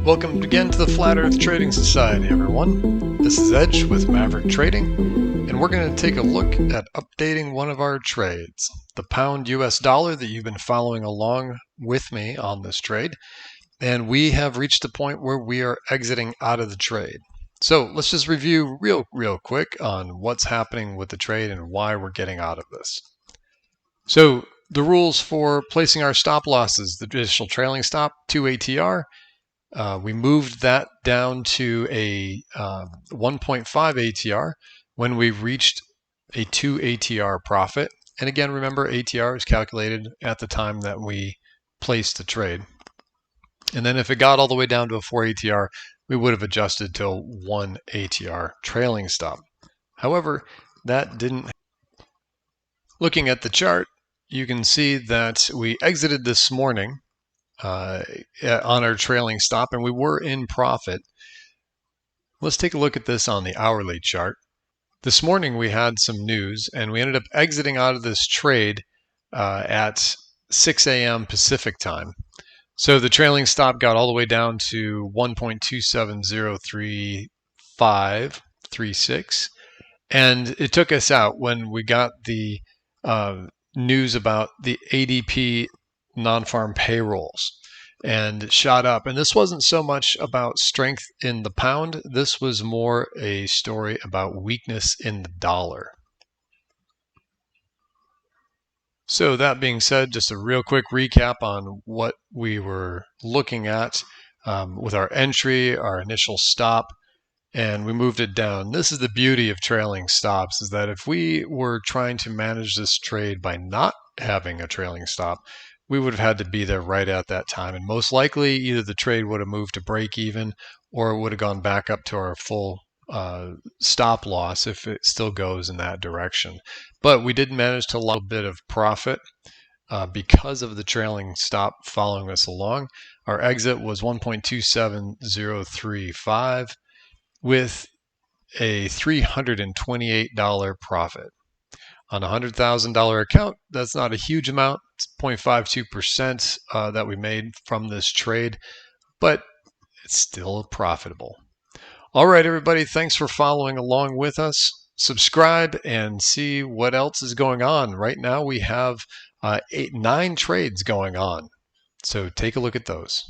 Welcome again to the Flat Earth Trading Society, everyone. This is Edge with Maverick Trading, and we're going to take a look at updating one of our trades, the pound US dollar that you've been following along with me on this trade. And we have reached the point where we are exiting out of the trade. So let's just review real quick on what's happening with the trade and why we're getting out of this. So the rules for placing our stop losses, the traditional trailing stop, 2 ATR. We moved that down to a 1.5 ATR when we reached a 2 ATR profit. And again, remember ATR is calculated at the time that we placed the trade. And then if it got all the way down to a 4 ATR, we would have adjusted to a 1 ATR trailing stop. However, that didn't. Looking at the chart, you can see that we exited this morning on our trailing stop, and we were in profit. Let's take a look at this on the hourly chart. This morning we had some news, and we ended up exiting out of this trade at 6 a.m. Pacific time. So the trailing stop got all the way down to 1.270336, and it took us out when we got the news about the ADP non-farm payrolls, and it shot up. And this wasn't so much about strength in the pound. This was more a story about weakness in the dollar. So that being said, just a real quick recap on what we were looking at with our entry, our initial stop, and we moved it down. This is the beauty of trailing stops, is that if we were trying to manage this trade by not having a trailing stop, we would have had to be there right at that time. And most likely either the trade would have moved to break even, or it would have gone back up to our full stop loss if it still goes in that direction. But we did manage to allow a bit of profit because of the trailing stop following us along. Our exit was 1.27035 with a $328 profit. On a $100,000 account, that's not a huge amount. It's 0.52% that we made from this trade, but it's still profitable. All right, everybody, thanks for following along with us. Subscribe and see what else is going on. Right now we have 9 trades going on, so take a look at those.